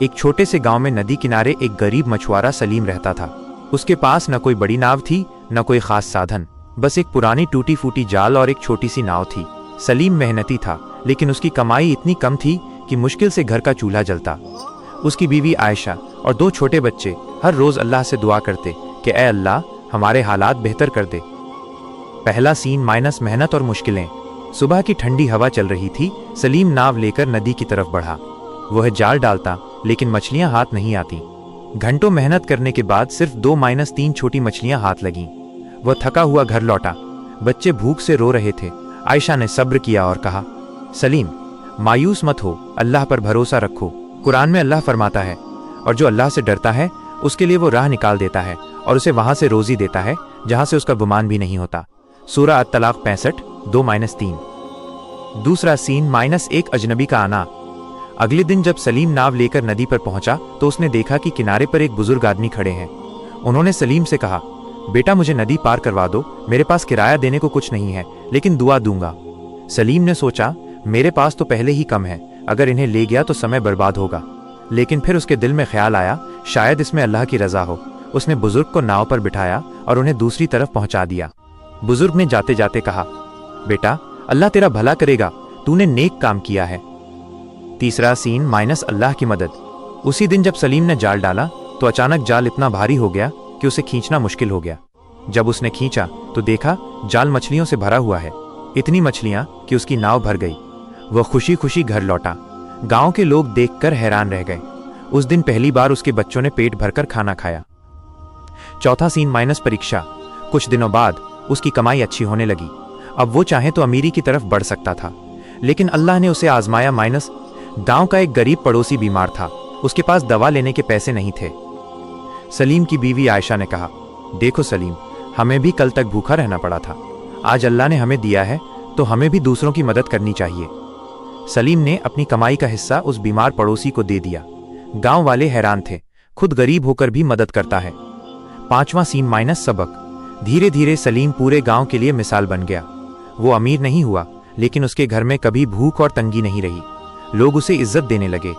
एक छोटे से गांव में नदी किनारे एक गरीब मछुआरा सलीम रहता था। उसके पास न कोई बड़ी नाव थी, न कोई खास साधन, बस एक पुरानी टूटी फूटी जाल और एक छोटी सी नाव थी। सलीम मेहनती था, लेकिन उसकी कमाई इतनी कम थी कि मुश्किल से घर का चूल्हा जलता। उसकी बीवी आयशा और 2 छोटे बच्चे हर रोज अल्लाह से दुआ करते कि ऐ अल्लाह, हमारे हालात बेहतर कर दे। पहला सीन माइनस मेहनत और मुश्किलें। सुबह की ठंडी हवा चल रही थी। सलीम नाव लेकर नदी की तरफ बढ़ा। वह जाल डालता, लेकिन मछलियां हाथ नहीं आती। घंटों मेहनत करने के बाद सिर्फ 2-3 छोटी मछलियां हाथ लगीं। वह थका हुआ घर लौटा। बच्चे भूख से रो रहे थे। आयशा ने सब्र किया और कहा, सलीम, मायूस मत हो, अल्लाह पर भरोसा रखो। कुरान में अल्लाह फरमाता है, और जो अल्लाह से डरता है उसके लिए वो राह निकाल देता है और उसे वहां से रोजी देता है जहां से उसका गुमान भी नहीं होता। सूरह अत-तलाक 65, 2-3। दूसरा सीन -1 अजनबी का आना। अगले दिन जब सलीम नाव लेकर नदी पर पहुंचा तो उसने देखा कि किनारे पर एक बुजुर्ग आदमी खड़े हैं। उन्होंने सलीम से कहा, बेटा, मुझे नदी पार करवा दो। मेरे पास किराया देने को कुछ नहीं है, लेकिन दुआ दूंगा। सलीम ने सोचा, मेरे पास तो पहले ही कम है, अगर इन्हें ले गया तो समय बर्बाद होगा। लेकिन फिर उसके दिल में ख्याल आया, शायद इसमें अल्लाह की रजा हो। उसने बुजुर्ग को नाव पर बिठाया और उन्हें दूसरी तरफ पहुंचा दिया। बुजुर्ग ने जाते जाते कहा, बेटा, अल्लाह तेरा भला करेगा, तूने नेक काम किया है। तीसरा सीन -अल्लाह की मदद। उसी दिन जब सलीम ने जाल डाला तो अचानक जाल इतना भारी हो गया कि उसे खींचना मुश्किल हो गया। जब उसने खींचा तो देखा जाल मछलियों से भरा हुआ है। इतनी मछलियां कि उसकी नाव भर गई। वह खुशी खुशी घर लौटा। गांव के लोग देखकर हैरान रह गए। उस दिन पहली बार उसके बच्चों ने पेट भरकर खाना खाया। चौथा सीन -परीक्षा। कुछ दिनों बाद उसकी कमाई अच्छी होने लगी। अब वो चाहे तो अमीरी की तरफ बढ़ सकता था, लेकिन अल्लाह ने उसे आजमाया। गांव का एक गरीब पड़ोसी बीमार था। उसके पास दवा लेने के पैसे नहीं थे। सलीम की बीवी आयशा ने कहा, देखो सलीम, हमें भी कल तक भूखा रहना पड़ा था। आज अल्लाह ने हमें दिया है तो हमें भी दूसरों की मदद करनी चाहिए। सलीम ने अपनी कमाई का हिस्सा उस बीमार पड़ोसी को दे दिया। गांव वाले हैरान थे, खुद गरीब होकर भी मदद करता है। पांचवा सीन सबक। धीरे धीरे सलीम पूरे गांव के लिए मिसाल बन गया। वो अमीर नहीं हुआ, लेकिन उसके घर में कभी भूख और तंगी नहीं रही। लोग उसे इज्जत देने लगे।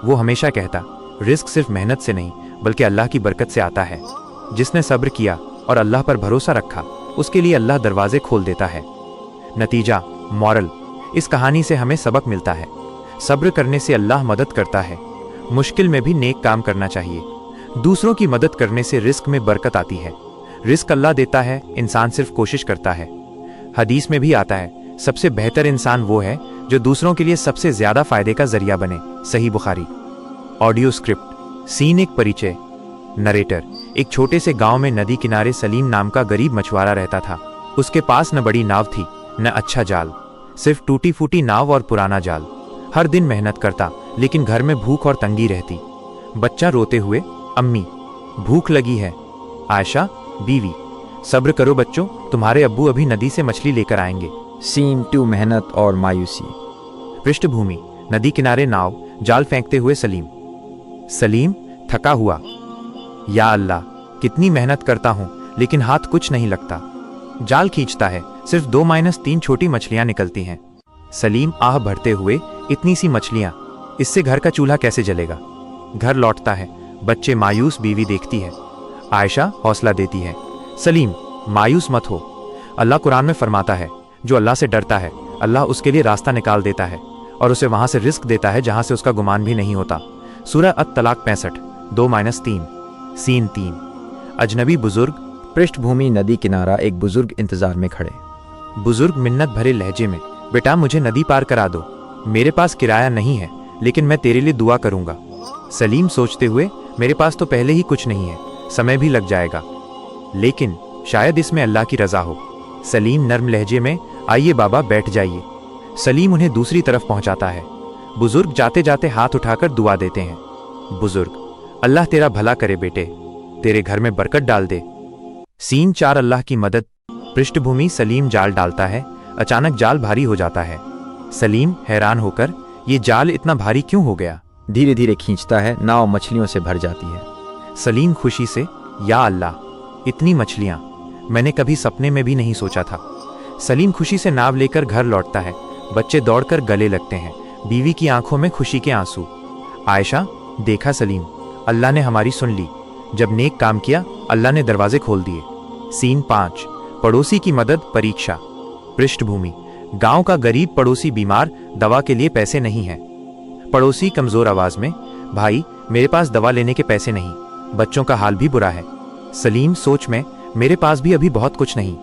वो हमेशा कहता, रिस्क सिर्फ मेहनत से नहीं बल्कि अल्लाह की बरकत से आता है। जिसने सब्र किया और अल्लाह पर भरोसा रखा, उसके लिए अल्लाह दरवाजे खोल देता है। नतीजा, मॉरल। इस कहानी से हमें सबक मिलता है, सब्र करने से अल्लाह मदद करता है। मुश्किल में भी नेक काम करना चाहिए। दूसरों की मदद करने से रिस्क में बरकत आती है। रिस्क अल्लाह देता है, इंसान सिर्फ कोशिश करता है। हदीस में भी आता है, सबसे बेहतर इंसान वो है जो दूसरों के लिए सबसे ज्यादा फायदे का जरिया बने। सही बुखारी। Audio script. सीन 1 परिचय। नरेटर। एक छोटे से गांव में नदी किनारे सलीम नाम का गरीब मछुआरा रहता था। उसके पास न बड़ी नाव थी, न अच्छा जाल, सिर्फ टूटी फूटी नाव और पुराना जाल। हर दिन मेहनत करता, लेकिन घर में भूख और तंगी रहती। बच्चा रोते हुए, अम्मी, भूख लगी है। आयशा, बीवी, सब्र करो बच्चों, तुम्हारे अब्बू अभी नदी से मछली लेकर आएंगे। सीन 2 मेहनत और मायूसी। पृष्ठभूमि, नदी किनारे नाव, जाल फेंकते हुए सलीम। सलीम थका हुआ, या अल्लाह, कितनी मेहनत करता हूं लेकिन हाथ कुछ नहीं लगता। जाल खींचता है, सिर्फ 2-3 छोटी मछलियां निकलती हैं। सलीम आह भरते हुए, इतनी सी मछलियां, इससे घर का चूल्हा कैसे जलेगा। घर लौटता है, बच्चे मायूस, बीवी देखती है। आयशा हौसला देती है, सलीम, मायूस मत हो। अल्लाह कुरान में फरमाता है, जो अल्लाह से डरता है अल्लाह उसके लिए रास्ता निकाल देता है और उसे वहां से रिस्क देता है जहां से उसका गुमान भी नहीं होता। सूरह अत-तलाक 65, 2-3। सीन 3 अजनबी बुजुर्ग। पृष्ठभूमि, नदी किनारा, एक बुजुर्ग इंतजार में खड़े। बुजुर्ग मिन्नत भरे लहजे में, बेटा, मुझे नदी पार करा दो। मेरे पास किराया नहीं है, लेकिन मैं तेरे लिए दुआ करूंगा। सलीम सोचते हुए, मेरे पास तो पहले ही कुछ नहीं है, समय भी लग जाएगा, लेकिन शायद इसमें अल्लाह की रजा हो। सलीम नर्म लहजे में, आइए बाबा, बैठ जाइए। सलीम उन्हें दूसरी तरफ पहुंचाता है। बुजुर्ग जाते जाते हाथ उठाकर दुआ देते हैं। बुजुर्ग, अल्लाह तेरा भला करे बेटे, तेरे घर में बरकत डाल दे। सीन 4 अल्लाह की मदद। पृष्ठभूमि, सलीम जाल डालता है। अचानक जाल भारी हो जाता है। सलीम हैरान होकर, ये जाल इतना भारी क्यों हो गया। धीरे धीरे खींचता है, नाव मछलियों से भर जाती है। सलीम खुशी से, या अल्लाह, इतनी मछलियां, मैंने कभी सपने में भी नहीं सोचा था। सलीम खुशी से नाव लेकर घर लौटता है। बच्चे दौड़कर गले लगते हैं। बीवी की आंखों में खुशी के आंसू। आयशा, देखा सलीम, अल्लाह ने हमारी सुन ली। जब नेक काम किया अल्लाह ने दरवाजे खोल दिए। सीन 5, पड़ोसी की मदद परीक्षा। पृष्ठभूमि, गांव का गरीब पड़ोसी बीमार, दवा के लिए पैसे नहीं हैं। पड़ोसी कमजोर आवाज में, भाई मेरे पास दवा लेने के पैसे नहीं, बच्चों का हाल भी बुरा है। सलीम सोच में, मेरे पास भी अभी बहुत कुछ नहीं,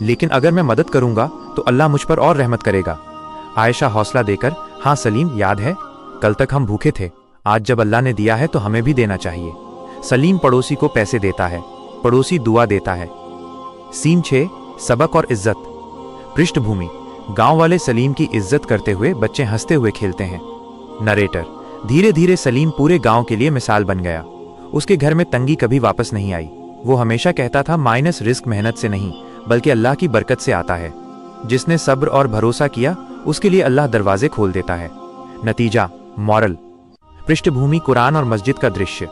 लेकिन अगर मैं मदद करूंगा तो अल्लाह मुझ पर और रहमत करेगा। आयशा हौसला देकर, हाँ सलीम, याद है कल तक हम भूखे थे, आज जब अल्लाह ने दिया है तो हमें भी देना चाहिए। सलीम पड़ोसी को पैसे देता है, पड़ोसी दुआ देता है। सीन 6, सबक और इज्जत। पृष्ठभूमि, गांव वाले सलीम की इज्जत करते हुए बच्चे हंसते हुए खेलते हैं। नरेटर, धीरे धीरे सलीम पूरे गांव के लिए मिसाल बन गया। उसके घर में तंगी कभी वापस नहीं आई। वो हमेशा कहता था, माइनस रिस्क मेहनत से नहीं बल्कि अल्लाह की बरकत से आता है। जिसने सब्र और भरोसा किया उसके लिए अल्लाह दरवाजे खोल देता है। नतीजा, मॉरल। पृष्ठभूमि, कुरान और मस्जिद का दृश्य।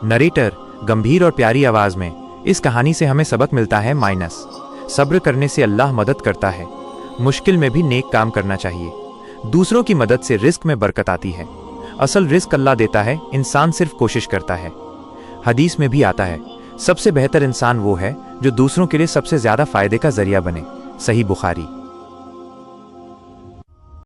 नरेटर, गंभीर और प्यारी आवाज में, इस कहानी से हमें सबक मिलता है माइनस, सब्र करने से अल्लाह मदद करता है। मुश्किल में भी नेक काम करना चाहिए। दूसरों की मदद से रिस्क में बरकत आती है। असल रिस्क अल्लाह देता है, इंसान सिर्फ कोशिश करता है। हदीस में भी आता है, सबसे बेहतर इंसान वो है जो दूसरों के लिए सबसे ज्यादा फायदे का जरिया बने। सही बुखारी।